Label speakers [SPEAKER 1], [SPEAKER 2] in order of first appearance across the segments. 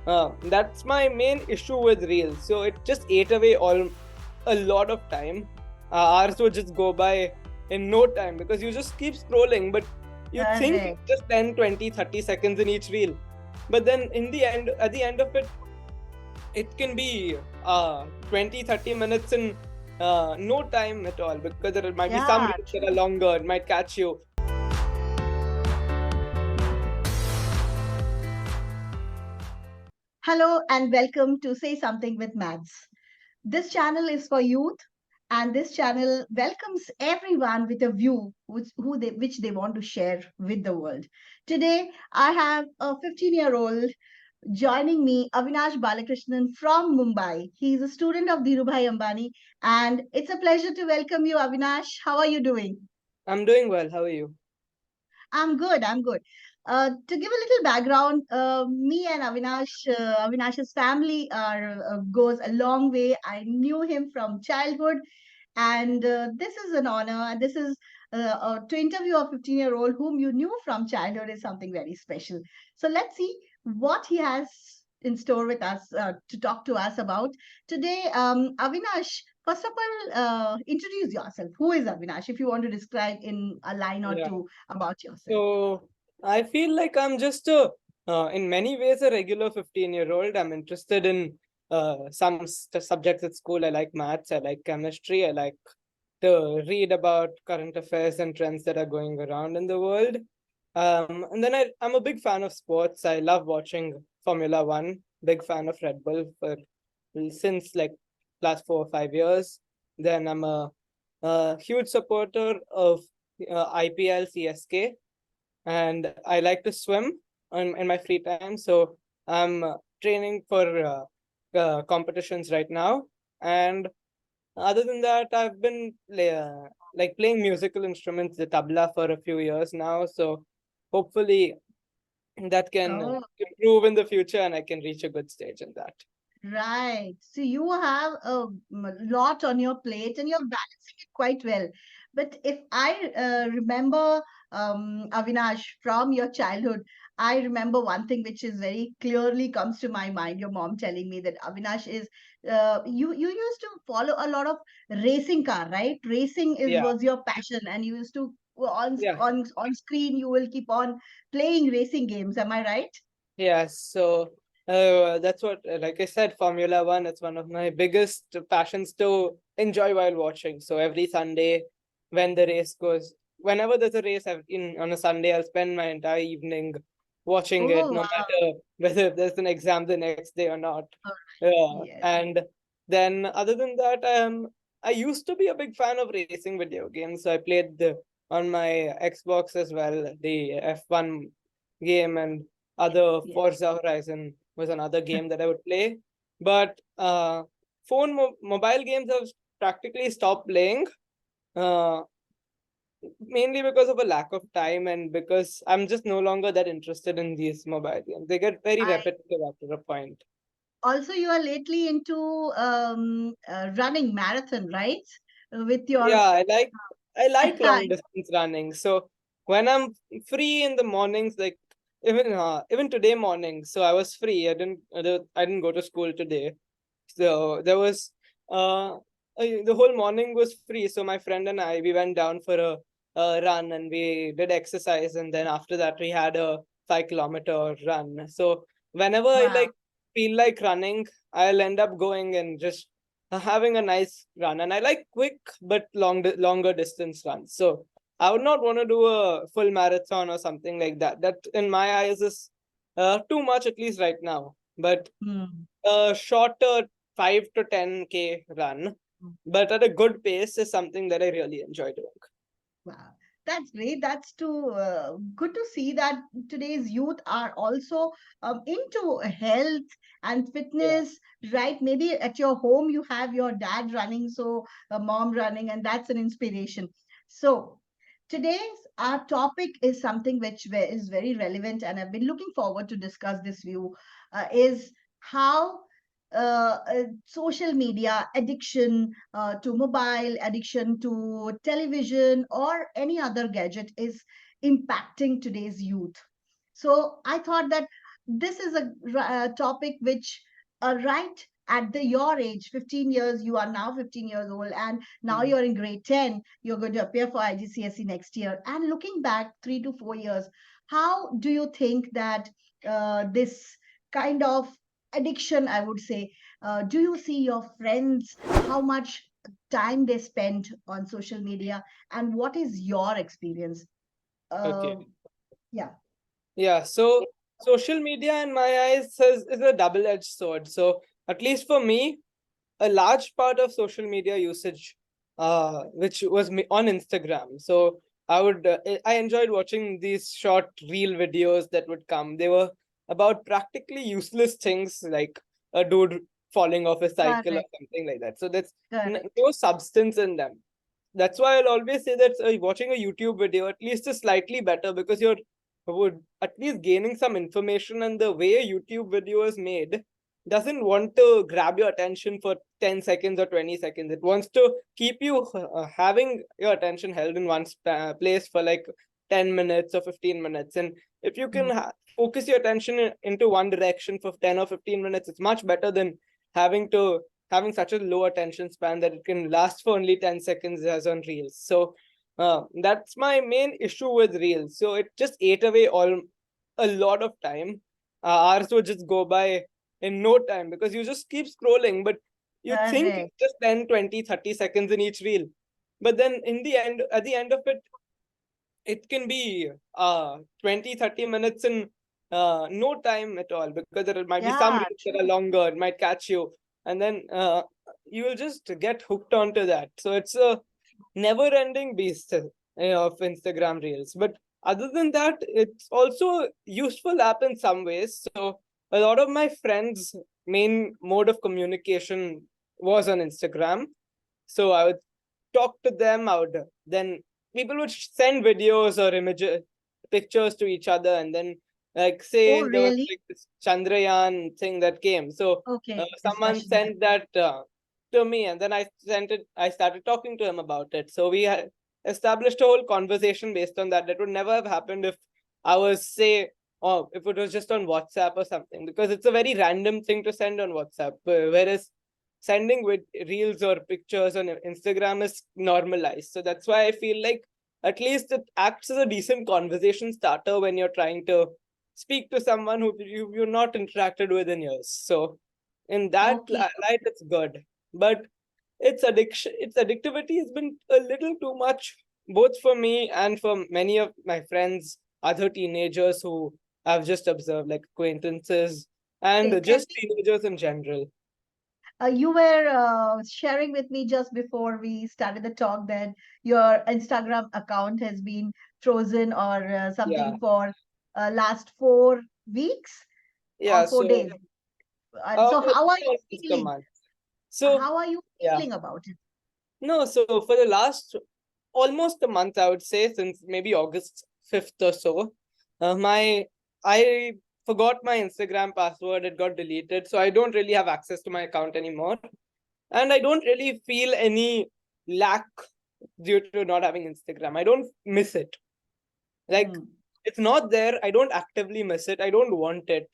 [SPEAKER 1] That's my main issue with reels. So it just ate away a lot of time. Hours would just go by in no time because you just keep scrolling, but you think it's
[SPEAKER 2] Correct.
[SPEAKER 1] just 10, 20, 30 seconds in each reel. But then at the end of it, it can be 20, 30 minutes in no time at all because there might be some
[SPEAKER 2] Yeah,
[SPEAKER 1] reels that are
[SPEAKER 2] true.
[SPEAKER 1] longer, it might catch you.
[SPEAKER 2] Hello and welcome to Say Something with Mads. This channel is for youth, and this channel welcomes everyone with a view which they want to share with the world. Today, I have a 15-year-old joining me, Avinash Balakrishnan from Mumbai. He is a student of Dhirubhai Ambani, and it's a pleasure to welcome you, Avinash. How are you doing?
[SPEAKER 1] I'm doing well. How are you?
[SPEAKER 2] I'm good. I'm good. To give a little background, me and Avinash's family goes a long way. I knew him from childhood, and this is an honor. And this is to interview a 15-year-old whom you knew from childhood is something very special. So let's see what he has in store with us to talk to us about today. Avinash, first of all, introduce yourself. Who is Avinash? If you want to describe in a line or
[SPEAKER 1] Yeah.
[SPEAKER 2] two about yourself.
[SPEAKER 1] So I feel like I'm just in many ways, a regular 15-year-old. I'm interested in some subjects at school. I like maths. I like chemistry. I like to read about current affairs and trends that are going around in the world. And then I'm a big fan of sports. I love watching Formula One. Big fan of Red Bull for since like last 4 or 5 years. Then I'm a huge supporter of IPL CSK, and I like to swim in my free time. So I'm training for competitions right now. And other than that, I've been like playing musical instruments, the tabla, for a few years now. So hopefully that can
[SPEAKER 2] Oh,
[SPEAKER 1] improve in the future and I can reach a good stage in that.
[SPEAKER 2] right. So you have a lot on your plate and you're balancing it quite well. But if I remember, Avinash, from your childhood, I remember one thing which is very clearly comes to my mind. Your mom telling me that Avinash is, you used to follow a lot of racing car, right? Racing is
[SPEAKER 1] Yeah,
[SPEAKER 2] was your passion, and you used to
[SPEAKER 1] yeah.
[SPEAKER 2] on screen you will keep on playing racing games. Am I right?
[SPEAKER 1] Yeah, so that's what, like I said, Formula One, it's one of my biggest passions to enjoy while watching. So every Sunday, when the race goes, whenever there's a race on a Sunday, I'll spend my entire evening watching it,
[SPEAKER 2] Oh
[SPEAKER 1] no
[SPEAKER 2] wow!
[SPEAKER 1] matter whether there's an exam the next day or not.
[SPEAKER 2] All right.
[SPEAKER 1] And then, other than that, I used to be a big fan of racing video games. So I played on my Xbox as well, the F1 game, and other
[SPEAKER 2] Yes.
[SPEAKER 1] Forza Horizon was another game that I would play. But mobile games I've practically stopped playing, uh, mainly because of a lack of time and because I'm just no longer that interested in these mobile games. They get very
[SPEAKER 2] I
[SPEAKER 1] repetitive after a point.
[SPEAKER 2] also you are lately into running marathon, right? With
[SPEAKER 1] Yeah,
[SPEAKER 2] your
[SPEAKER 1] I like long distance running. So when I'm free in the mornings, like even today morning, so I was free. I didn't go to school today. So there was the whole morning was free. So my friend and I, we went down for a run and we did exercise, and then after that we had a 5 kilometer run. So whenever I
[SPEAKER 2] wow.
[SPEAKER 1] like feel like running, I'll end up going and just having a nice run. And I like quick but longer distance runs. So I would not want to do a full marathon or something like that. That in my eyes is too much, at least right now. But
[SPEAKER 2] Hmm.
[SPEAKER 1] a shorter 5 to 10K run, but at a good pace, is something that I really enjoy doing.
[SPEAKER 2] Wow, that's great. That's too good to see that today's youth are also into health and
[SPEAKER 1] Yeah.
[SPEAKER 2] fitness, right? Maybe at your home you have your dad running, so a mom running, and that's an inspiration. So today's our topic is something which is very relevant, and I've been looking forward to discuss this view. Is how social media addiction to mobile addiction to television or any other gadget is impacting today's youth. So I thought that this is a topic which, right at your age, 15 years, you are now 15 years old, and now
[SPEAKER 1] Mm.
[SPEAKER 2] you're in grade 10, you're going to appear for IGCSE next year. And looking back 3 to 4 years, how do you think that this kind of addiction, I would say, do you see your friends, how much time they spend on social media, and what is your experience?
[SPEAKER 1] Okay.
[SPEAKER 2] Uh, yeah,
[SPEAKER 1] Yeah, so social media in my eyes is a double-edged sword. So at least for me, a large part of social media usage, which was on Instagram. So I enjoyed watching these short reel videos that would come. They were about practically useless things like a dude falling off a cycle or
[SPEAKER 2] correct,
[SPEAKER 1] something like that. So there's
[SPEAKER 2] correct.
[SPEAKER 1] no substance in them. That's why I'll always say that watching a YouTube video at least is slightly better because you're would at least gaining some information, and the way a YouTube video is made doesn't want to grab your attention for 10 seconds or 20 seconds. It wants to keep you having your attention held in one place for like 10 minutes or 15 minutes. And if you can
[SPEAKER 2] Mm.
[SPEAKER 1] focus your attention into one direction for 10 or 15 minutes, it's much better than having to having such a low attention span that it can last for only 10 seconds as on reels. So that's my main issue with reels. So it just ate away all a lot of time. Hours would just go by in no time because you just keep scrolling, but you think
[SPEAKER 2] Correct.
[SPEAKER 1] it's just 10, 20, 30 seconds in each reel. But then in the end, at the end of it, it can be 20, 30 minutes in no time at all, because there might be some
[SPEAKER 2] Yeah,
[SPEAKER 1] reels that are
[SPEAKER 2] true.
[SPEAKER 1] longer, it might catch you, and then you will just get hooked onto that. So it's a never ending beast of Instagram reels. But other than that, it's also useful app in some ways. So a lot of my friends main mode of communication was on Instagram. So I would talk to them. I would then people would send videos or images, pictures to each other, and then like
[SPEAKER 2] Oh,
[SPEAKER 1] say there was
[SPEAKER 2] really?
[SPEAKER 1] like this Chandrayaan thing that came. So
[SPEAKER 2] Okay,
[SPEAKER 1] someone
[SPEAKER 2] discussion.
[SPEAKER 1] sent that to me, and then I sent it. I started talking to him about it. So we established a whole conversation based on that. That would never have happened if I was say, or if it was just on WhatsApp or something, because it's a very random thing to send on WhatsApp. Whereas sending with reels or pictures on Instagram is normalized. So that's why I feel like at least it acts as a decent conversation starter when you're trying to speak to someone who you've not interacted with in years. So in that
[SPEAKER 2] Okay,
[SPEAKER 1] light, it's good. But its addictivity has been a little too much, both for me and for many of my friends, other teenagers who I've just observed, like acquaintances
[SPEAKER 2] okay.
[SPEAKER 1] and
[SPEAKER 2] Tell
[SPEAKER 1] just
[SPEAKER 2] me,
[SPEAKER 1] teenagers in general.
[SPEAKER 2] you were sharing with me just before we started the talk that your Instagram account has been frozen or
[SPEAKER 1] Yeah.
[SPEAKER 2] something for last 4 weeks or
[SPEAKER 1] Yeah,
[SPEAKER 2] four
[SPEAKER 1] so
[SPEAKER 2] days. And so,
[SPEAKER 1] it's
[SPEAKER 2] how are
[SPEAKER 1] been
[SPEAKER 2] you
[SPEAKER 1] almost a
[SPEAKER 2] feeling?
[SPEAKER 1] month. So
[SPEAKER 2] How are you
[SPEAKER 1] yeah,
[SPEAKER 2] feeling about it?
[SPEAKER 1] no, so for the last almost a month, I would say, since maybe August 5th or so, my I forgot my Instagram password. It got deleted, so I don't really have access to my account anymore, and I don't really feel any lack due to not having Instagram. I don't miss it. Like
[SPEAKER 2] Hmm.
[SPEAKER 1] it's not there. I don't actively miss it. I don't want it.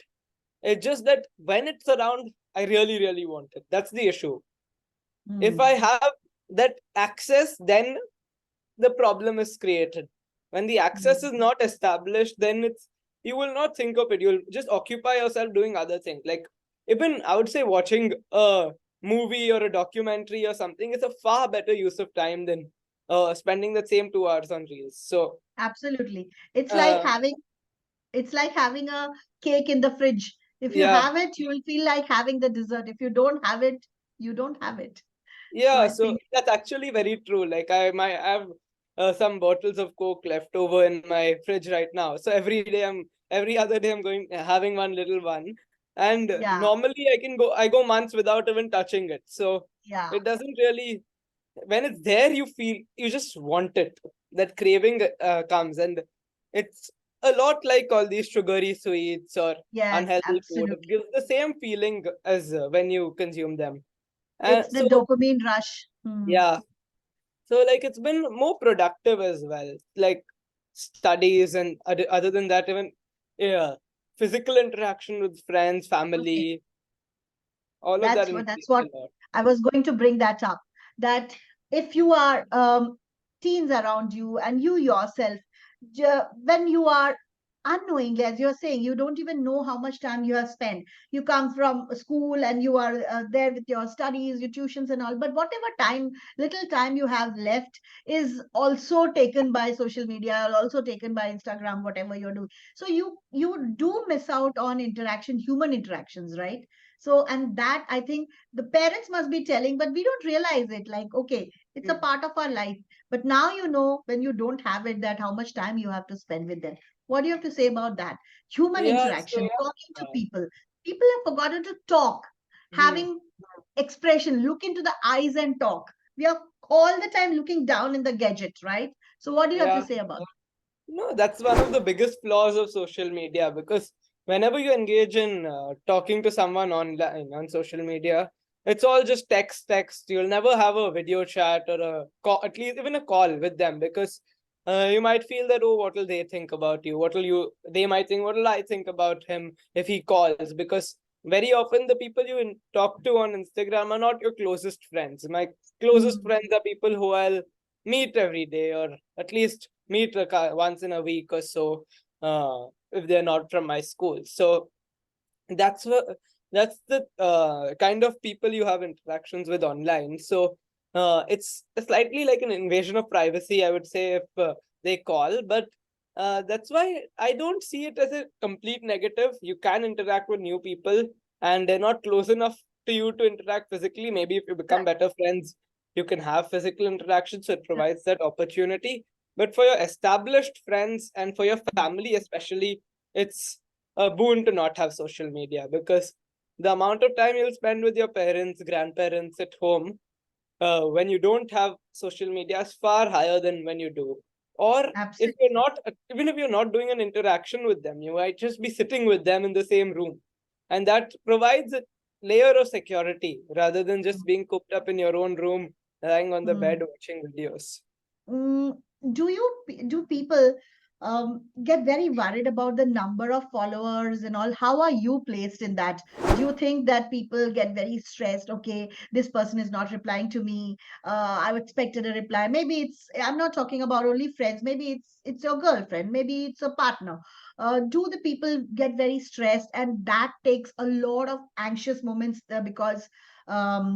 [SPEAKER 1] It's just that when it's around, I really, really want it. That's the issue. If I
[SPEAKER 2] Hmm.
[SPEAKER 1] have that access, then the problem is created. When the access
[SPEAKER 2] Hmm.
[SPEAKER 1] is not established, then it's you will not think of it. You'll just occupy yourself doing other things. Like even I would say watching a movie or a documentary or something is a far better use of time than spending the same 2 hours on reels. So
[SPEAKER 2] Absolutely. It's like
[SPEAKER 1] uh,
[SPEAKER 2] having it's like having a cake in the fridge. If you
[SPEAKER 1] yeah,
[SPEAKER 2] have it, you will feel like having the dessert. If you don't have it, you don't have it. So
[SPEAKER 1] yeah,
[SPEAKER 2] I
[SPEAKER 1] so
[SPEAKER 2] think,
[SPEAKER 1] that's actually very true. Like I have some bottles of Coke left over in my fridge right now. So every other day I'm going having one little one, and
[SPEAKER 2] yeah,
[SPEAKER 1] normally I go months without even touching it. So
[SPEAKER 2] yeah,
[SPEAKER 1] it doesn't really, when it's there you feel you just want it. That craving comes, and it's a lot like all these sugary sweets or
[SPEAKER 2] yes,
[SPEAKER 1] unhealthy food. It
[SPEAKER 2] absolutely.
[SPEAKER 1] gives the same feeling as when you consume them.
[SPEAKER 2] It's the
[SPEAKER 1] So
[SPEAKER 2] dopamine rush. Hmm.
[SPEAKER 1] yeah, so like it's been more productive as well, like studies and other than that, even yeah. physical interaction with friends,
[SPEAKER 2] Okay.
[SPEAKER 1] family, all of that
[SPEAKER 2] That's
[SPEAKER 1] increased
[SPEAKER 2] what
[SPEAKER 1] a lot.
[SPEAKER 2] I was going to bring that up. That if you are teens around you and you yourself, when you are unknowingly, as you're saying, you don't even know how much time you have spent. You come from school and you are there with your studies, your tuitions and all, but whatever time, little time you have left is also taken by social media, also taken by Instagram, whatever you're doing. So you do miss out on interaction, human interactions, right? So, and that I think the parents must be telling, but we don't realize it. Like, okay, it's a
[SPEAKER 1] Hmm.
[SPEAKER 2] part of our life. But now you know when you don't have it, that how much time you have to spend with them. What do you have to say about that? Human
[SPEAKER 1] Yeah, so
[SPEAKER 2] interaction, talking to
[SPEAKER 1] uh,
[SPEAKER 2] people. People have forgotten to talk,
[SPEAKER 1] hmm,
[SPEAKER 2] having expression, look into the eyes and talk. We are all the time looking down in the gadget, right? So, what do you have to
[SPEAKER 1] yeah.
[SPEAKER 2] say about
[SPEAKER 1] No, that's one of the biggest flaws of social media because whenever you engage in talking to someone online on social media, it's all just text. You'll never have a video chat or a call, at least even a call with them because you might feel that, oh, what will they think about you? What will you? They might think, what will I think about him if he calls? Because very often the people you talk to on Instagram are not your closest friends. My closest
[SPEAKER 2] that?
[SPEAKER 1] friends are people who I'll meet every day or at least meet like once in a week or so if they're not from my school. So that's what that's the kind of people you have interactions with online. So it's slightly like an invasion of privacy, I would say, if they call. But that's why I don't see it as a complete negative. You can interact with new people, and they're not close enough to you to interact physically. Maybe if you become
[SPEAKER 2] Right.
[SPEAKER 1] better friends, you can have physical interaction. So it provides that opportunity. But for your established friends and for your family, especially, it's a boon to not have social media because the amount of time you'll spend with your parents, grandparents at home when you don't have social media is far higher than when you do. Or if you're
[SPEAKER 2] Absolutely.
[SPEAKER 1] not, even if you're not doing an interaction with them, you might just be sitting with them in the same room. And that provides a layer of security rather than just being cooped up in your own room, lying on the bed
[SPEAKER 2] Mm.
[SPEAKER 1] watching videos.
[SPEAKER 2] Mm, do people get very worried about the number of followers and all? How are you placed in that? Do you think that people get very stressed? Okay, this person is not replying to me. I expected a reply. Maybe it's, I'm not talking about only friends. Maybe it's your girlfriend. Maybe it's a partner. Do the people get very stressed, and that takes a lot of anxious moments because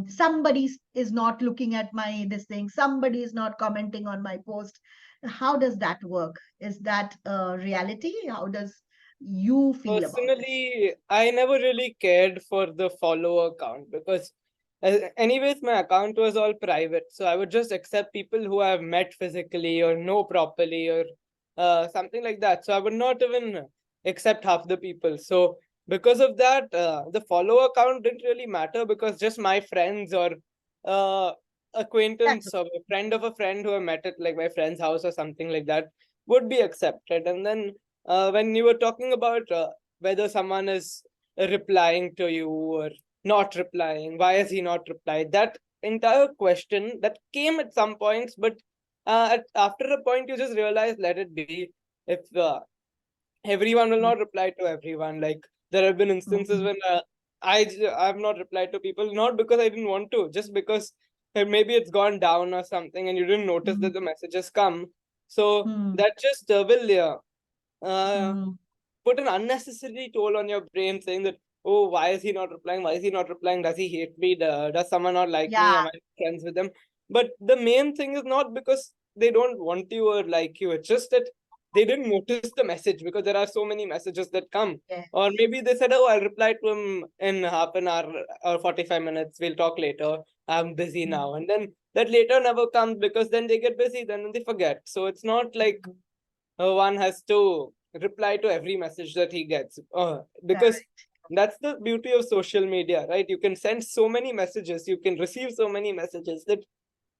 [SPEAKER 2] somebody is not looking at my this thing, somebody is not commenting on my post. How does that work? Is that a reality? How does you feel about this?
[SPEAKER 1] Personally, I never really cared for the follower count because, anyways, my account was all private. So I would just accept people who I've met physically or know properly or something like that. So I would not even accept half the people. So because of that, the follower count didn't really matter because just my friends or uh,
[SPEAKER 2] That's
[SPEAKER 1] acquaintance or a friend of a friend who I met at like my friend's house or something like that would be accepted. And then when you were talking about whether someone is replying to you or not replying, why has he not replied? That entire question that came at some points, but after a point, you just realize let it be. If everyone will
[SPEAKER 2] okay.
[SPEAKER 1] not reply to everyone, like there have been instances
[SPEAKER 2] Mhm.
[SPEAKER 1] when I have not replied to people not because I didn't want to, just because maybe it's gone down or something, and you didn't notice
[SPEAKER 2] Mhm.
[SPEAKER 1] that the messages come. So
[SPEAKER 2] Mhm.
[SPEAKER 1] that just will uh,
[SPEAKER 2] Mhm.
[SPEAKER 1] put an unnecessary toll on your brain saying that, oh, why is he not replying, why is he not replying, does he hate me, does someone not like me,
[SPEAKER 2] Yeah.
[SPEAKER 1] am I friends with them? But the main thing is not because they don't want you or like you, it's just that they didn't notice the message because there are so many messages that come. Or
[SPEAKER 2] Yes.
[SPEAKER 1] maybe they said, oh, I'll reply to him in half an hour or 45 minutes, we'll talk later, I'm busy now. And then that later never comes because then they get busy, then they forget. So it's not like
[SPEAKER 2] Mhm.
[SPEAKER 1] one has to reply to every message that he gets because
[SPEAKER 2] Correct.
[SPEAKER 1] that's the beauty of social media, right? You can send so many messages, you can receive so many messages that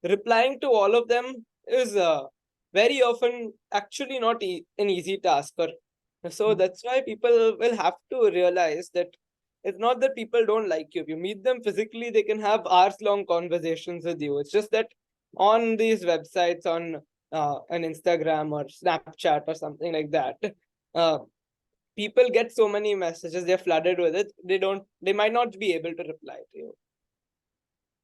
[SPEAKER 1] replying to all of them is very often actually not an easy task. Or so that's why people will have to realize that it's not that people don't like you. If you meet them physically, they can have hours long conversations with you. It's just that on these websites, on an Instagram or Snapchat or something like that, uh, people get so many messages, they're flooded with it. They might not be able to reply to you.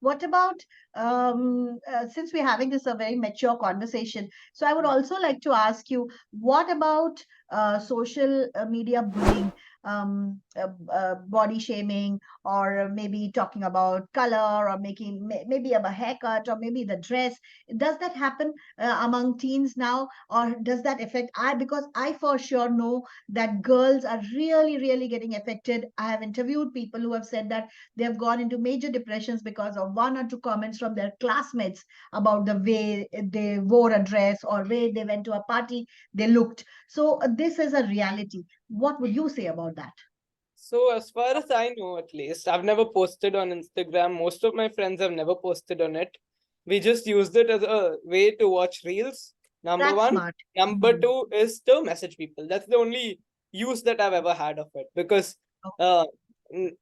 [SPEAKER 2] What about, since we're having this a very mature conversation, so I would also like to ask you, what about social media bullying, body shaming, or maybe talking about color, or maybe about haircut, or maybe the dress? Does that happen among teens now, or does that affect? Because I for sure know that girls are really, really getting affected. I have interviewed people who have said that they have gone into major depressions because of one or two comments from their classmates about the way they wore a dress or way they went to a party, they looked. So this is a reality. What would you say about that?
[SPEAKER 1] So as far as I know, at least, I've never posted on Instagram. Most of my friends have never posted on it. We just used it as a way to watch reels. Number
[SPEAKER 2] That's
[SPEAKER 1] one.
[SPEAKER 2] smart.
[SPEAKER 1] Number
[SPEAKER 2] Mm.
[SPEAKER 1] two is to message people. That's the only use that I've ever had of it. Because
[SPEAKER 2] Oh,
[SPEAKER 1] uh,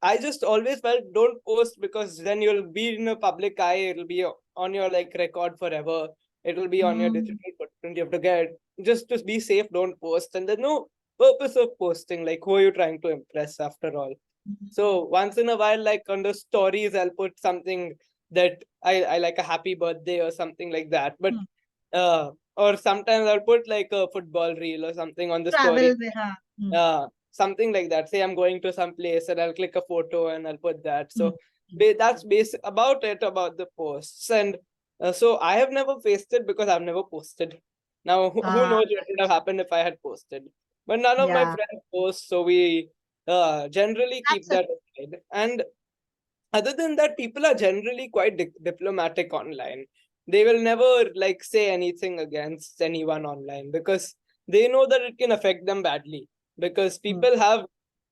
[SPEAKER 1] I just always felt don't post, because then you'll be in a public eye. It'll be on your like record forever. It'll be on your
[SPEAKER 2] mm,
[SPEAKER 1] digital footprint. You have to get, just to be safe, don't post. And there's no purpose of posting. Like, who are you trying to impress after all? So
[SPEAKER 2] mm,
[SPEAKER 1] once in a while, like on the stories, I'll put something that I like, a happy birthday or something like that. But
[SPEAKER 2] mm.
[SPEAKER 1] or sometimes I'll put like a football reel or something on the story.
[SPEAKER 2] Travel with her. Mm,
[SPEAKER 1] Something like that. Say I'm going to some place and I'll click a photo and I'll put that.
[SPEAKER 2] mm,
[SPEAKER 1] So
[SPEAKER 2] mm.
[SPEAKER 1] that's basic about it, about the posts. And so I have never pasted because I've never posted. Now who
[SPEAKER 2] Ah,
[SPEAKER 1] knows what would have happened if I had posted? But none of my
[SPEAKER 2] yeah,
[SPEAKER 1] friends post, so we generally
[SPEAKER 2] that's
[SPEAKER 1] keep
[SPEAKER 2] a
[SPEAKER 1] that aside. And other than that, people are generally quite diplomatic online. They will never like say anything against anyone online, because they know that it can affect them badly, because
[SPEAKER 2] mm,
[SPEAKER 1] people have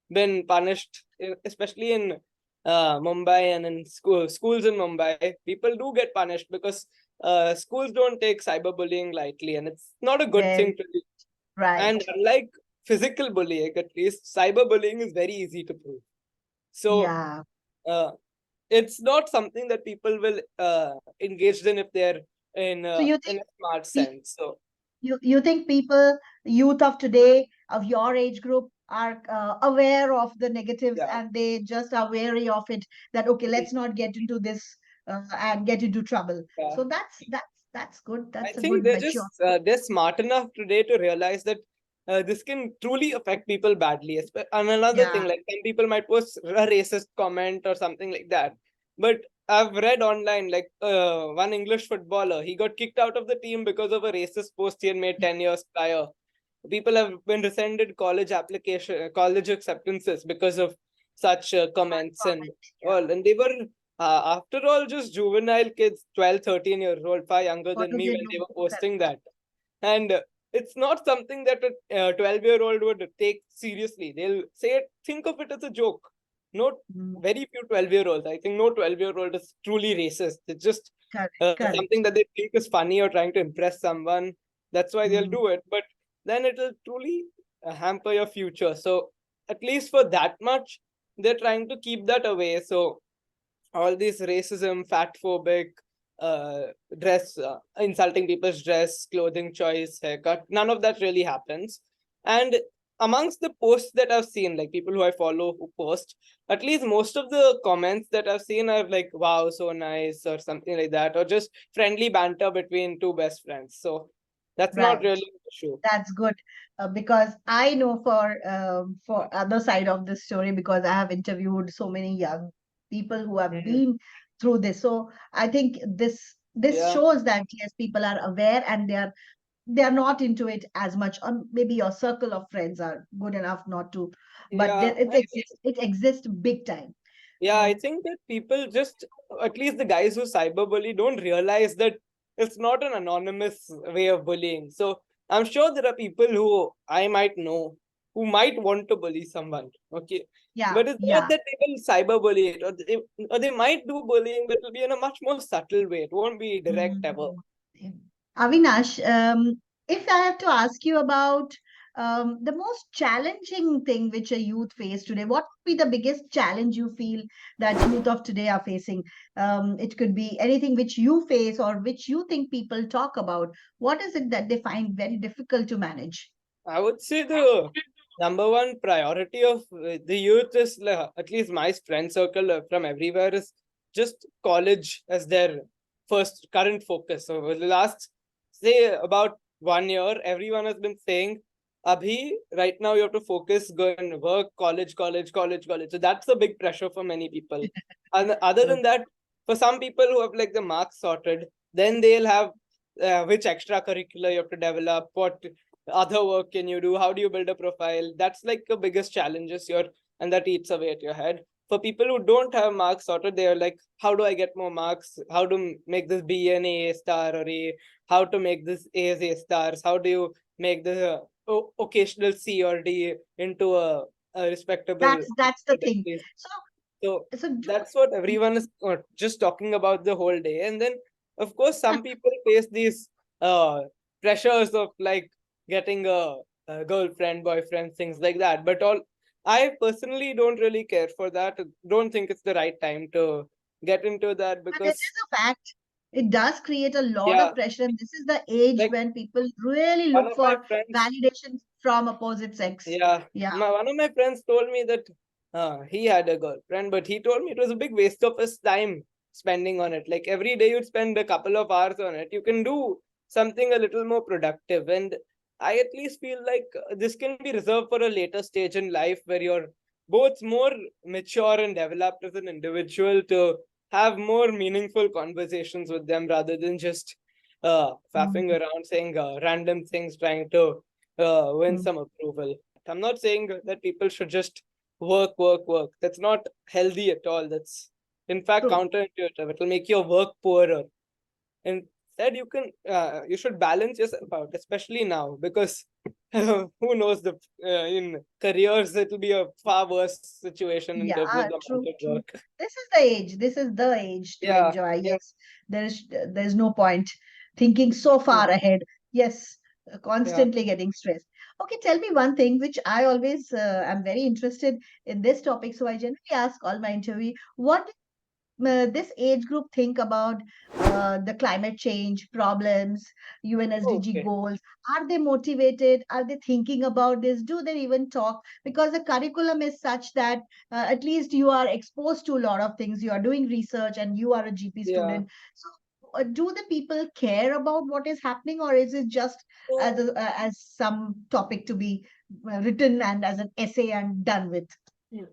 [SPEAKER 1] been punished, especially in Mumbai and in schools in Mumbai. People do get punished because schools don't take cyberbullying lightly, and it's not a good
[SPEAKER 2] very
[SPEAKER 1] thing to do.
[SPEAKER 2] right.
[SPEAKER 1] And unlike physical bullying, at least cyberbullying is very easy to prove. So
[SPEAKER 2] Yeah.
[SPEAKER 1] uh, it's not something that people will engage in if they're
[SPEAKER 2] So you
[SPEAKER 1] in
[SPEAKER 2] think
[SPEAKER 1] a smart
[SPEAKER 2] pe-
[SPEAKER 1] sense. So
[SPEAKER 2] you think people, youth of today, of your age group, are aware of the negatives
[SPEAKER 1] yeah,
[SPEAKER 2] and they just are wary of it, that okay,
[SPEAKER 1] Mhm.
[SPEAKER 2] let's not get into this and get into trouble.
[SPEAKER 1] Yeah.
[SPEAKER 2] So that's good.
[SPEAKER 1] I
[SPEAKER 2] That's a
[SPEAKER 1] think
[SPEAKER 2] good mature.
[SPEAKER 1] they're smart enough today to realize that this can truly affect people badly. And another
[SPEAKER 2] Yeah.
[SPEAKER 1] thing, like some people might post a racist comment or something like that. But I've read online, like one English footballer, he got kicked out of the team because of a racist post he had made 10 years prior. People have been rescinded college acceptances because of such
[SPEAKER 2] One
[SPEAKER 1] comments and
[SPEAKER 2] comment. Yeah.
[SPEAKER 1] all. And they were after all just juvenile kids, 12, 13 years old, far younger
[SPEAKER 2] What
[SPEAKER 1] than
[SPEAKER 2] do
[SPEAKER 1] me
[SPEAKER 2] they
[SPEAKER 1] when
[SPEAKER 2] know?
[SPEAKER 1] they were posting
[SPEAKER 2] Correct.
[SPEAKER 1] that. And it's not something that a 12-year-old would take seriously. They'll think of it as a joke. No,
[SPEAKER 2] Mm,
[SPEAKER 1] very few 12-year-olds. I think no 12-year-old is truly racist. It's just
[SPEAKER 2] correct. Correct.
[SPEAKER 1] something that they think is funny or trying to impress someone. That's why they'll
[SPEAKER 2] Mm,
[SPEAKER 1] do it. But then it'll truly hamper your future. So at least for that much, they're trying to keep that away. So all these racism, fat phobic, dress, insulting people's dress, clothing choice, haircut, none of that really happens. And amongst the posts that I've seen, like people who I follow who post, at least most of the comments that I've seen are like, wow, so nice, or something like that, or just friendly banter between two best friends. So that's not
[SPEAKER 2] right.
[SPEAKER 1] really an issue.
[SPEAKER 2] That's good, because I know for other side of this story, because I have interviewed so many young people who have
[SPEAKER 1] Mhm.
[SPEAKER 2] been through this. So I think this
[SPEAKER 1] Yeah.
[SPEAKER 2] shows that yes, people are aware and they are not into it as much. Or maybe your circle of friends are good enough not to, but
[SPEAKER 1] Yeah.
[SPEAKER 2] it exists. It exists big time.
[SPEAKER 1] Yeah, I think that people just, at least the guys who cyberbully, don't realize that it's not an anonymous way of bullying. So I'm sure there are people who I might know who might want to bully someone. Okay.
[SPEAKER 2] Yeah,
[SPEAKER 1] But it's not
[SPEAKER 2] yeah.
[SPEAKER 1] that they will cyberbully it, or they might do bullying, but it'll be in a much more subtle way. It won't be direct ever.
[SPEAKER 2] Mm. Avinash, if I have to ask you about the most challenging thing which a youth face today, what would be the biggest challenge you feel that youth of today are facing? It could be anything which you face or which you think people talk about. What is it that they find very difficult to manage?
[SPEAKER 1] I would say the number one priority of the youth is, at least my friend circle from everywhere, is just college as their first current focus. So over the last, say, about 1 year, everyone has been saying, Abhi, right now you have to focus, go and work, college, college, college, college. So that's a big pressure for many people. And other than that, for some people who have like the marks sorted, then they'll have which extracurricular you have to develop, what other work can you do, how do you build a profile. That's like the biggest challenges here, and that eats away at your head. For people who don't have marks sorted, they are like, how do I get more marks, how to make this B an A star or A, how to make this A's A stars, how do you make the occasional C or D into a respectable
[SPEAKER 2] That's the
[SPEAKER 1] at
[SPEAKER 2] thing.
[SPEAKER 1] least.
[SPEAKER 2] So
[SPEAKER 1] So
[SPEAKER 2] so do
[SPEAKER 1] that's what everyone is just talking about the whole day. And then, of course, some people face these uh, pressures of like getting a girlfriend, boyfriend, things like that. But I personally don't really care for that. Don't think it's the right time to get into that
[SPEAKER 2] but it
[SPEAKER 1] because,
[SPEAKER 2] is a fact. It does create a lot of
[SPEAKER 1] yeah,
[SPEAKER 2] pressure, and this is the age
[SPEAKER 1] like
[SPEAKER 2] when people really
[SPEAKER 1] one
[SPEAKER 2] look
[SPEAKER 1] of my
[SPEAKER 2] for
[SPEAKER 1] friends.
[SPEAKER 2] validation from opposite sex.
[SPEAKER 1] Yeah,
[SPEAKER 2] Yeah.
[SPEAKER 1] one of my friends told me that he had a girlfriend, but he told me it was a big waste of his time spending on it. Like every day you'd spend a couple of hours on it. You can do something a little more productive. And I at least feel like this can be reserved for a later stage in life where you're both more mature and developed as an individual to have more meaningful conversations with them rather than just faffing
[SPEAKER 2] Mm,
[SPEAKER 1] around saying random things trying to win
[SPEAKER 2] mm.
[SPEAKER 1] some approval. I'm not saying that people should just work, work, work. That's not healthy at all. That's in fact
[SPEAKER 2] True.
[SPEAKER 1] counterintuitive. It'll make your work poorer. Instead, you should balance yourself out, especially now, because who knows in careers it'll be a far worse situation in terms of
[SPEAKER 2] Yeah,
[SPEAKER 1] the amount
[SPEAKER 2] true,
[SPEAKER 1] of
[SPEAKER 2] true.
[SPEAKER 1] work.
[SPEAKER 2] This is the age. This is the age to
[SPEAKER 1] Yeah,
[SPEAKER 2] enjoy. Yes, there's no point thinking so far ahead. Yes,
[SPEAKER 1] yeah.
[SPEAKER 2] constantly getting stressed. Okay, tell me one thing which I always am very interested in this topic. So I generally ask all my interview, what this age group think about the climate change problems, UNSDG
[SPEAKER 1] Okay.
[SPEAKER 2] goals? Are they motivated? Are they thinking about this? Do they even talk? Because the curriculum is such that at least you are exposed to a lot of things. You are doing research and you are a GP
[SPEAKER 1] Yeah.
[SPEAKER 2] student. So, do the people care about what is happening, or is it just
[SPEAKER 1] So
[SPEAKER 2] as some topic to be written and as an essay and done with?
[SPEAKER 1] Hmm.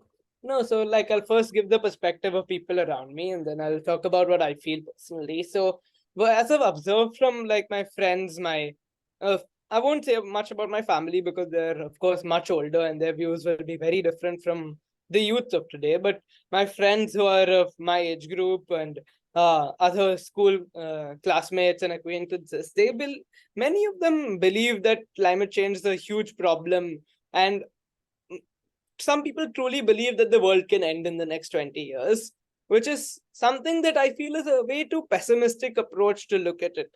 [SPEAKER 1] No, so like I'll first give the perspective of people around me and then I'll talk about what I feel personally. So, well, as I've observed from like my friends, uh, I won't say much about my family because they're, of course, much older and their views will be very different from the youth of today. But my friends who are of my age group and other school classmates and acquaintances, many of them believe that climate change is a huge problem. And some people truly believe that the world can end in the next 20 years, which is something that I feel is a way too pessimistic approach to look at it.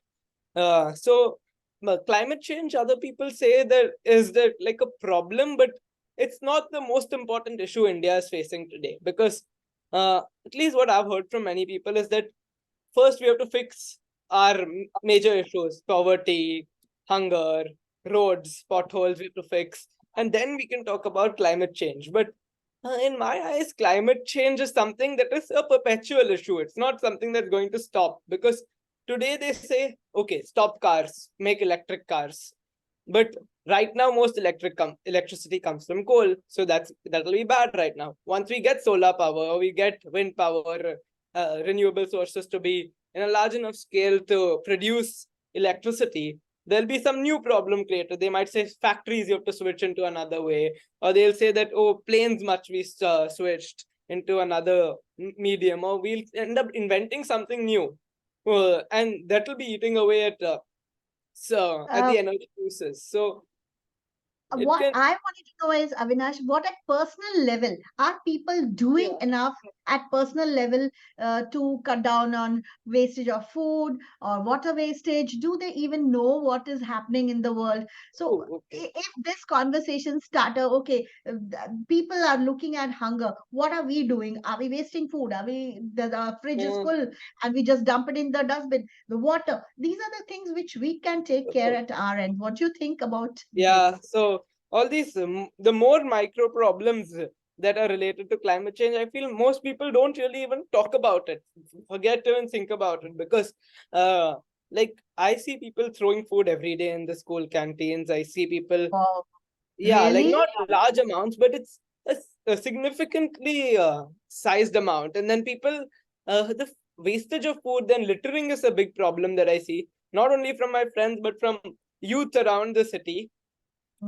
[SPEAKER 1] Climate change, other people say that is that like a problem, but it's not the most important issue India is facing today. Because at least what I've heard from many people is that first we have to fix our major issues: poverty, hunger, roads, potholes we have to fix, and then we can talk about climate change. But in my eyes, climate change is something that is a perpetual issue. It's not something that's going to stop, because today they say, okay, stop cars, make electric cars. But right now, most electricity comes from coal, so that'll be bad right now. Once we get solar power or we get wind power, renewable sources to be in a large enough scale to produce electricity, there'll be some new problem created. They might say factories you have to switch into another way, or they'll say that planes must be switched into another medium, or we'll end up inventing something new, and that'll be eating away at
[SPEAKER 2] Uh,
[SPEAKER 1] the energy uses. So it
[SPEAKER 2] what
[SPEAKER 1] can,
[SPEAKER 2] I wanted to know is, Avinash, what at personal level are people doing
[SPEAKER 1] yeah.
[SPEAKER 2] enough at personal level to cut down on wastage of food or water wastage? Do they even know what is happening in the world? So,
[SPEAKER 1] Oh, okay.
[SPEAKER 2] if this conversation starter, okay, people are looking at hunger. What are we doing? Are we wasting food? Are we the fridge is
[SPEAKER 1] Uh,
[SPEAKER 2] full and we just dump it in the dustbin? The water. These are the things which we can take care
[SPEAKER 1] so,
[SPEAKER 2] at our end. What do you think about this?
[SPEAKER 1] yeah. So all these the more micro problems that are related to climate change, I feel most people don't really even talk about it, forget to even think about it, because uh like I see people throwing food every day in the school canteens. I see people,
[SPEAKER 2] Oh,
[SPEAKER 1] yeah, like
[SPEAKER 2] really?
[SPEAKER 1] not large amounts, but it's a significantly sized amount. And then people, the wastage of food, then littering is a big problem that I see, not only from my friends, but from youth around the city.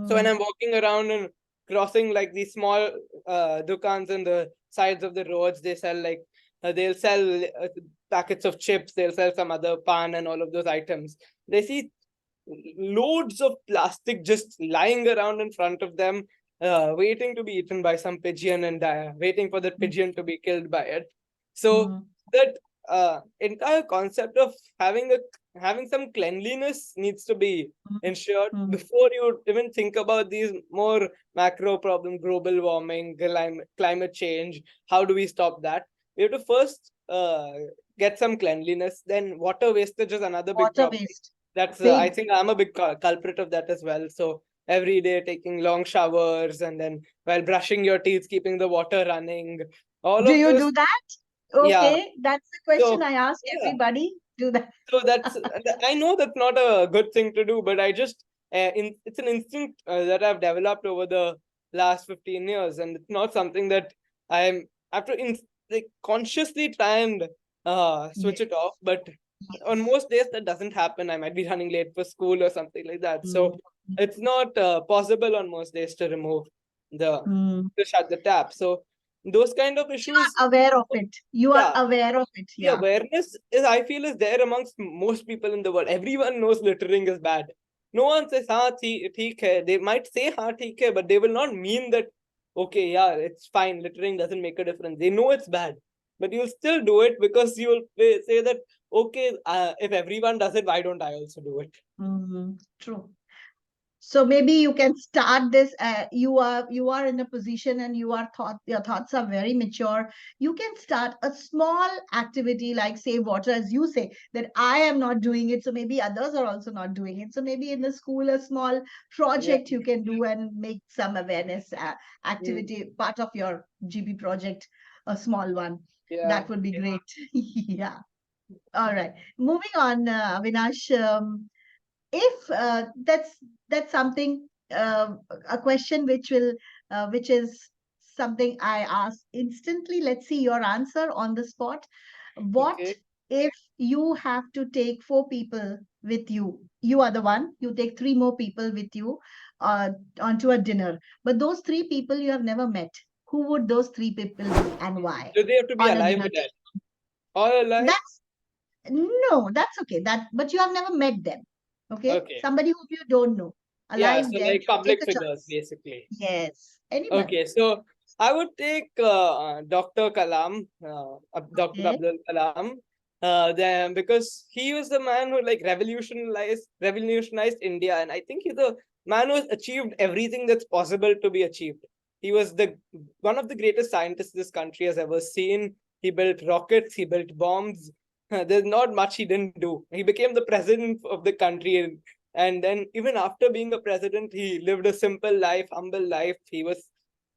[SPEAKER 1] So when
[SPEAKER 2] Mm,
[SPEAKER 1] I'm walking around and crossing like these small dukans on the sides of the roads, they sell like they'll sell packets of chips, they'll sell some other pan and all of those items. They see loads of plastic just lying around in front of them, waiting to be eaten by some pigeon and waiting for the
[SPEAKER 2] mm,
[SPEAKER 1] pigeon to be killed by it. So
[SPEAKER 2] mm,
[SPEAKER 1] that entire concept of having some cleanliness needs to be
[SPEAKER 2] mm,
[SPEAKER 1] ensured
[SPEAKER 2] mm.
[SPEAKER 1] before you even think about these more macro problems: global warming, climate change. How do we stop that? We have to first get some cleanliness. Then water wastage is another big
[SPEAKER 2] Water
[SPEAKER 1] problem.
[SPEAKER 2] waste.
[SPEAKER 1] That's I
[SPEAKER 2] Big.
[SPEAKER 1] think I'm a big culprit of that as well. So every day taking long showers, and then while brushing your teeth, keeping the water running. All
[SPEAKER 2] Do
[SPEAKER 1] of
[SPEAKER 2] you
[SPEAKER 1] those,
[SPEAKER 2] do that?
[SPEAKER 1] yeah.
[SPEAKER 2] Okay, that's the question
[SPEAKER 1] So
[SPEAKER 2] I ask
[SPEAKER 1] yeah,
[SPEAKER 2] everybody. Do that.
[SPEAKER 1] so that's I know that's not a good thing to do, but I just it's an instinct that I've developed over the last 15 years, and it's not something that I'm have to like consciously try and switch it off.
[SPEAKER 2] Yes,
[SPEAKER 1] But on
[SPEAKER 2] yes.
[SPEAKER 1] most days that doesn't happen. I might be running late for school or something like that.
[SPEAKER 2] Mm,
[SPEAKER 1] So it's not possible on most days to remove the
[SPEAKER 2] mm.
[SPEAKER 1] to shut the tap. So those kind of
[SPEAKER 2] You
[SPEAKER 1] issues,
[SPEAKER 2] are aware of it. You are
[SPEAKER 1] yeah,
[SPEAKER 2] aware of it.
[SPEAKER 1] the
[SPEAKER 2] Yeah.
[SPEAKER 1] awareness is, I feel, is there amongst most people in the world. Everyone knows littering is bad. No one says ha theek hai. They might say ha theek hai, but they will not mean that okay, yeah, it's fine, littering doesn't make a difference. They know it's bad, but you'll still do it because you'll say that okay, if everyone does it, why don't I also do it?
[SPEAKER 2] True. So maybe you can start this. You are in a position, and your thoughts are very mature. You can start a small activity like save water, as you say that I am not doing it, so maybe others are also not doing it. So maybe in the school, a small
[SPEAKER 1] Yeah.
[SPEAKER 2] project you can do and make some awareness
[SPEAKER 1] Mm.
[SPEAKER 2] activity part of your GB project, a small one.
[SPEAKER 1] Yeah.
[SPEAKER 2] That would be great. Yeah. All right. Moving on, Avinash. If that's something, a question which is something I ask instantly. Let's see your answer on the spot. What
[SPEAKER 1] Okay.
[SPEAKER 2] if you have to take four people with you? You are the one. You take three more people with you uh, onto a dinner, but those three people you have never met. Who would those three people be and why
[SPEAKER 1] Do they have to be
[SPEAKER 2] on a
[SPEAKER 1] alive
[SPEAKER 2] dinner
[SPEAKER 1] or dead?
[SPEAKER 2] date?
[SPEAKER 1] All alive?
[SPEAKER 2] That's no, that's okay. But you have never met them. Okay,
[SPEAKER 1] Okay.
[SPEAKER 2] somebody whom you don't know,
[SPEAKER 1] Yeah.
[SPEAKER 2] alive,
[SPEAKER 1] So
[SPEAKER 2] dead.
[SPEAKER 1] like
[SPEAKER 2] Take
[SPEAKER 1] public
[SPEAKER 2] a
[SPEAKER 1] figures,
[SPEAKER 2] choice.
[SPEAKER 1] basically.
[SPEAKER 2] Yes, anybody.
[SPEAKER 1] Okay, so I would take Dr. Kalam, Dr.
[SPEAKER 2] Okay.
[SPEAKER 1] Abdul Kalam, then because he was the man who like revolutionized India, and I think he's the man who has achieved everything that's possible to be achieved. He was the one of the greatest scientists this country has ever seen. He built rockets, he built bombs. There's not much he didn't do. He became the president of the country, and then even after being a president, he lived a simple life, humble life. He was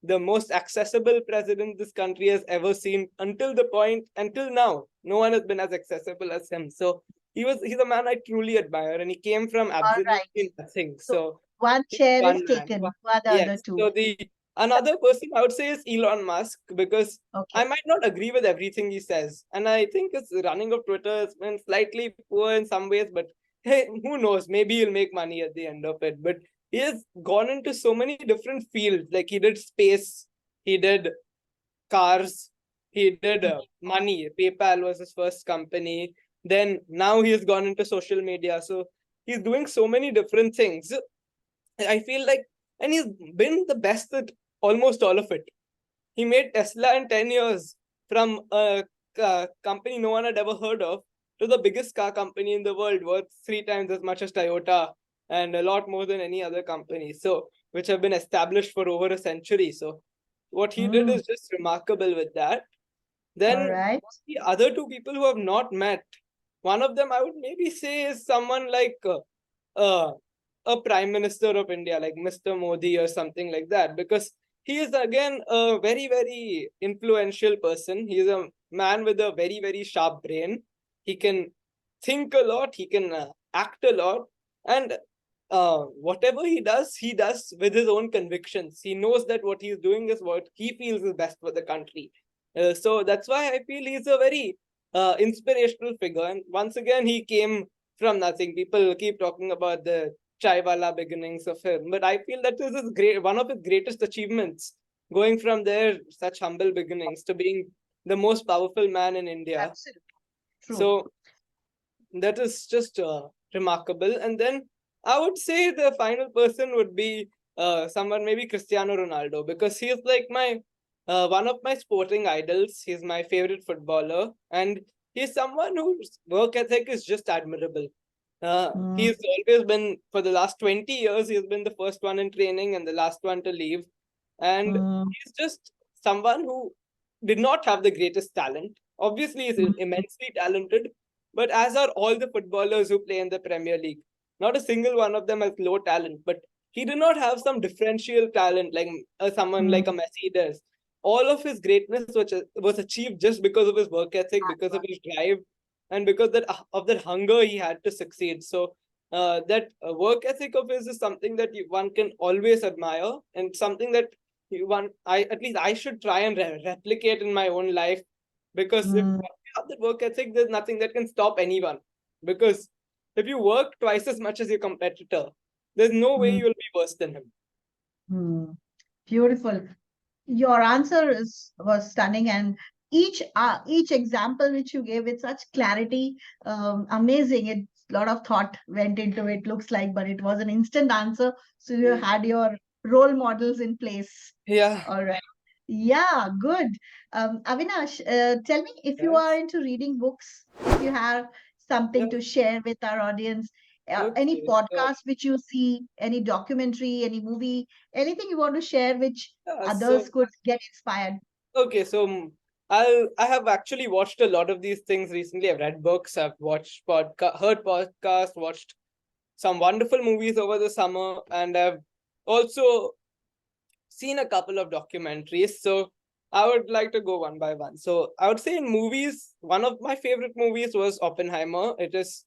[SPEAKER 1] the most accessible president this country has ever seen until now. No one has been as accessible as him. So he's a man I truly admire, and he came from
[SPEAKER 2] All right.
[SPEAKER 1] absolutely nothing.
[SPEAKER 2] So
[SPEAKER 1] So
[SPEAKER 2] one
[SPEAKER 1] he's
[SPEAKER 2] chair is
[SPEAKER 1] one man.
[SPEAKER 2] taken. Who are the other
[SPEAKER 1] Yes.
[SPEAKER 2] two?
[SPEAKER 1] So the another person I would say is Elon Musk, because
[SPEAKER 2] Okay.
[SPEAKER 1] I might not agree with everything he says, and I think his running of Twitter has been slightly poor in some ways. But hey, who knows? Maybe he'll make money at the end of it. But he has gone into so many different fields. Like he did space, he did cars, he did money. PayPal was his first company. Then now he has gone into social media. So he's doing so many different things. I feel like, and he's been the best at almost all of it. He made Tesla in 10 years from a company no one had ever heard of to the biggest car company in the world, worth three times as much as Toyota and a lot more than any other company. So, which have been established for over a century. So, what he did
[SPEAKER 2] Mm,
[SPEAKER 1] is just remarkable with that.
[SPEAKER 2] all
[SPEAKER 1] Then,
[SPEAKER 2] right.
[SPEAKER 1] the other two people who have not met, one of them I would maybe say is someone like a prime minister of India, like Mr. Modi or something like that, because he is again a very, very influential person. He is a man with a very, very sharp brain. He can think a lot, he can act a lot, and whatever he does with his own convictions. He knows that what he's doing is what he feels is best for the country. So that's why I feel he's a very inspirational figure. And once again, he came from nothing. People keep talking about the chaiwala beginnings of him, but I feel that this is great, one of his greatest achievements, going from there such humble beginnings to being the most powerful man in India.
[SPEAKER 2] Absolutely true.
[SPEAKER 1] So that is just remarkable. And then I would say the final person would be someone, maybe Cristiano Ronaldo, because he is like my one of my sporting idols. He's my favorite footballer, and he's someone whose work ethic is just admirable. He's always been, for the last 20 years, he's been the first one in training and the last one to leave. And he's just someone who did not have the greatest talent. Obviously, he's immensely talented, but as are all the footballers who play in the Premier League. Not a single one of them has low talent, but he did not have some differential talent like someone like a Messi does. All of his greatness was achieved just because of his work ethic, because of his drive, and because of that hunger he had to succeed. So that work ethic of his is something that one can always admire, and something that at least I should try and replicate in my own life, because if you have that work ethic, there's nothing that can stop anyone. Because if you work twice as much as your competitor, there's no way you'll be worse than him.
[SPEAKER 2] Beautiful. Your answer was stunning, and each example which you gave with such clarity, amazing. A lot of thought went into it, looks like, but it was an instant answer. So you had your role models in place.
[SPEAKER 1] Yeah.
[SPEAKER 2] All right. Yeah, good. Avinash, tell me if you
[SPEAKER 1] Yes.
[SPEAKER 2] are into reading books, if you have something
[SPEAKER 1] Yeah.
[SPEAKER 2] to share with our audience, any
[SPEAKER 1] Okay.
[SPEAKER 2] podcast which you see, any documentary, any movie, anything you want to share which
[SPEAKER 1] So
[SPEAKER 2] others could get inspired.
[SPEAKER 1] okay, so I have actually watched a lot of these things recently. I've read books, I've watched heard podcasts, watched some wonderful movies over the summer, and I've also seen a couple of documentaries. So I would like to go one by one. So I would say in movies, one of my favorite movies was Oppenheimer. It is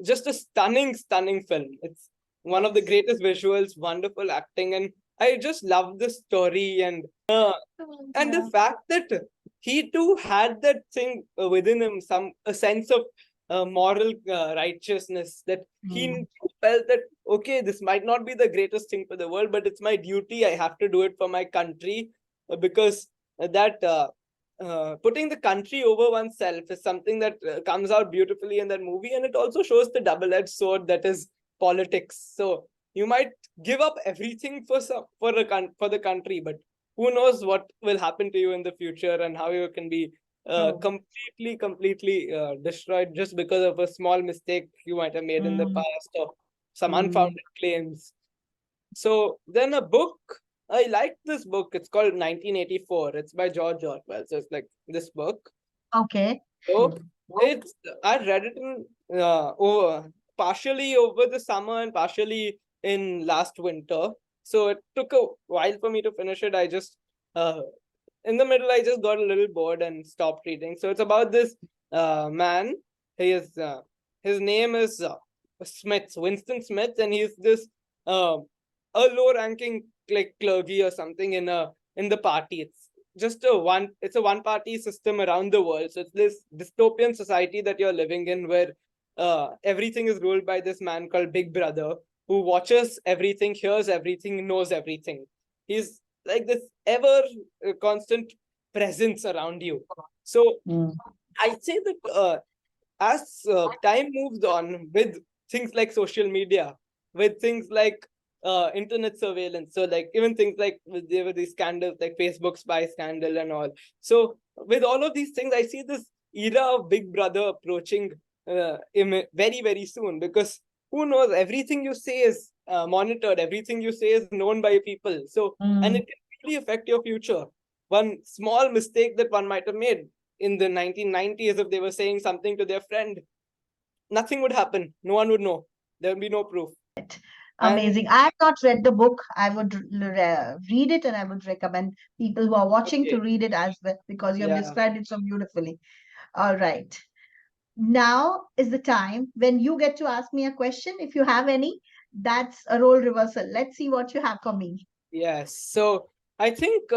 [SPEAKER 1] just a stunning, stunning film. It's one of the
[SPEAKER 2] Yes.
[SPEAKER 1] greatest visuals, wonderful acting, and I just love the story, and the
[SPEAKER 2] Yeah.
[SPEAKER 1] fact that he too had that thing within him, a sense of moral righteousness, that he felt that, okay, this might not be the greatest thing for the world, but it's my duty, I have to do it for my country, because that putting the country over oneself is something that comes out beautifully in that movie. And it also shows the double-edged sword that is politics. So you might give up everything for the country, but who knows what will happen to you in the future, and how you can be
[SPEAKER 2] True.
[SPEAKER 1] completely destroyed just because of a small mistake you might have made in the
[SPEAKER 2] Mm,
[SPEAKER 1] past, or some
[SPEAKER 2] mm.
[SPEAKER 1] unfounded claims. So then a book, I like this book. It's called 1984. It's by George Orwell. So it's like this book.
[SPEAKER 2] Okay.
[SPEAKER 1] So it's I read it in over partially over the summer and partially in last winter. So it took a while for me to finish it. I just uh, in the middle I just got a little bored and stopped reading. So it's about this man. He is his name is Winston Smith, and he's this uh, a low-ranking like clergy or something in the party. It's a one party system around the world. So it's this dystopian society that you're living in, where everything is ruled by this man called Big Brother, who watches everything, hears everything, knows everything. He's like this ever constant presence around you. So
[SPEAKER 2] Mm,
[SPEAKER 1] I'd say that as time moves on, with things like social media, with things like internet surveillance, so like even things like there were these scandals like Facebook spy scandal and all. So with all of these things, I see this era of Big Brother approaching very, very soon, because who knows, everything you say is monitored, everything you say is known by people. So, and
[SPEAKER 2] mm.
[SPEAKER 1] it can really affect your future. One small mistake that one might have made in the 1990s, if they were saying something to their friend, nothing would happen. No one would know. There would be no proof.
[SPEAKER 2] Amazing. I have not read the book. I would read it, and I would recommend people who are watching to
[SPEAKER 1] Okay.
[SPEAKER 2] read it as well, because you have
[SPEAKER 1] Yeah.
[SPEAKER 2] described it so beautifully. All right. Now is the time when you get to ask me a question. If you have any, that's a role reversal. Let's see what you have for me.
[SPEAKER 1] Yes. So I think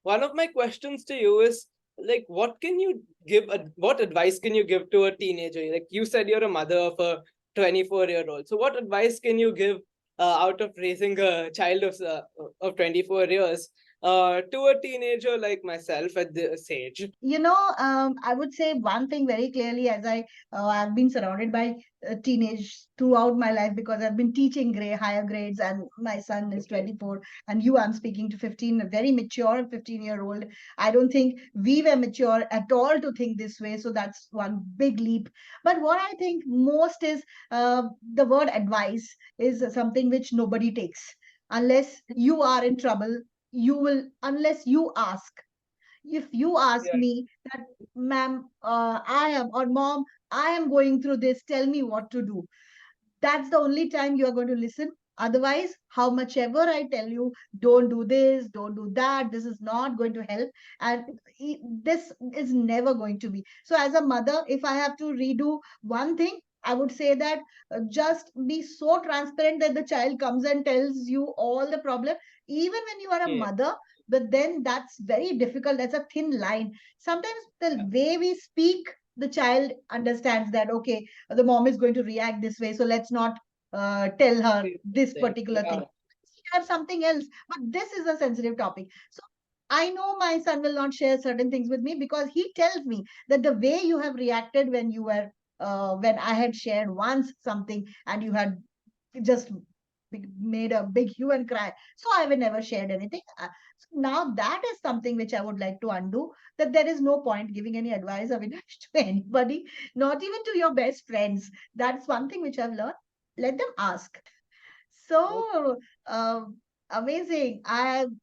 [SPEAKER 1] one of my questions to you is like, what can you give? What advice can you give to a teenager? Like you said, you're a mother of a 24-year-old. So what advice can you give out of raising a child of 24 years to a teenager like myself at this age?
[SPEAKER 2] I would say one thing very clearly, as I've been surrounded by teenage throughout my life, because I've been teaching higher grades, and my son is
[SPEAKER 1] Okay.
[SPEAKER 2] 24, and I'm speaking to 15, a very mature 15-year-old. I don't think we were mature at all to think this way, so that's one big leap. But what I think most is, the word advice is something which nobody takes unless you are in trouble. Unless you ask. If you ask
[SPEAKER 1] Yeah.
[SPEAKER 2] me that, ma'am, I am, or mom, I am going through this, tell me what to do, that's the only time you are going to listen. Otherwise, how much ever I tell you, don't do this, don't do that, this is not going to help. And this is never going to be. So, as a mother, if I have to redo one thing, I would say that just be so transparent that the child comes and tells you all the problem, even when you are a
[SPEAKER 1] Okay.
[SPEAKER 2] mother. But then that's very difficult. That's a thin line. Sometimes the
[SPEAKER 1] Yeah.
[SPEAKER 2] way we speak, the child understands that, okay, the mom is going to react this way, so let's not tell her
[SPEAKER 1] Say
[SPEAKER 2] this
[SPEAKER 1] something.
[SPEAKER 2] particular thing.
[SPEAKER 1] Yeah.
[SPEAKER 2] Share something else. But this is a sensitive topic. So I know my son will not share certain things with me, because he tells me that the way you have reacted when you were when I had shared once something, and you had just made a big hue and cry. So I will never shared anything. So now that is something which I would like to undo. That there is no point giving any advice of it to anybody, not even to your best friends. That's one thing which I've learned. Let them ask. So amazing.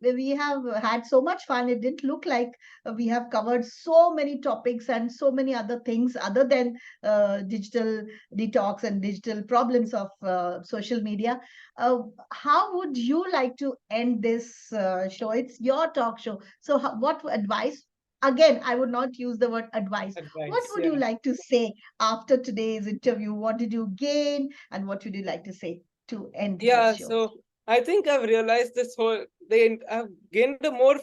[SPEAKER 2] We have had so much fun. It didn't look like we have covered so many topics and so many other things other than digital detox and digital problems of social media. How would you like to end this show? It's your talk show. So, what advice? Again, I would not use the word advice. What
[SPEAKER 1] Advice.
[SPEAKER 2] would you
[SPEAKER 1] Yeah.
[SPEAKER 2] like to say after today's interview? What did you gain, and what would you like to say to end this
[SPEAKER 1] Yeah.
[SPEAKER 2] show?
[SPEAKER 1] So I think I've realized I've gained a more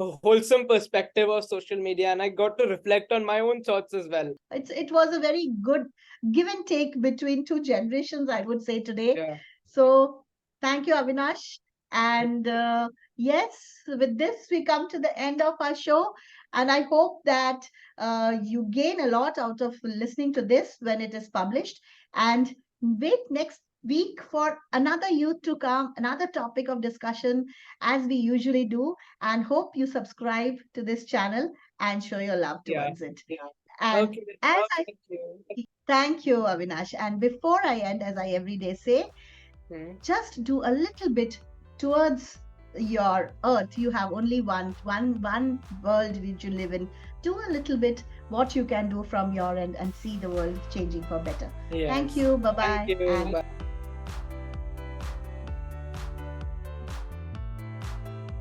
[SPEAKER 1] wholesome perspective of social media, and I got to reflect on my own thoughts as well.
[SPEAKER 2] It was a very good give and take between two generations, I would say, today.
[SPEAKER 1] Yeah.
[SPEAKER 2] So thank you, Avinash. And yes, with this we come to the end of our show. And I hope that you gain a lot out of listening to this when it is published. And wait next week for another youth to come, another topic of discussion, as we usually do. And hope you subscribe to this channel and show your love
[SPEAKER 1] Yeah.
[SPEAKER 2] towards it. And
[SPEAKER 1] Okay.
[SPEAKER 2] as I
[SPEAKER 1] Thank you.
[SPEAKER 2] thank you, Avinash. And before I end, as I every day say,
[SPEAKER 1] Hmm.
[SPEAKER 2] just do a little bit towards your earth. You have only one world which you live in. Do a little bit what you can do from your end, and see the world changing for better. Thank
[SPEAKER 1] Yes.
[SPEAKER 2] you. Bye
[SPEAKER 1] Thank
[SPEAKER 2] bye.
[SPEAKER 1] you.
[SPEAKER 2] And
[SPEAKER 1] Bye.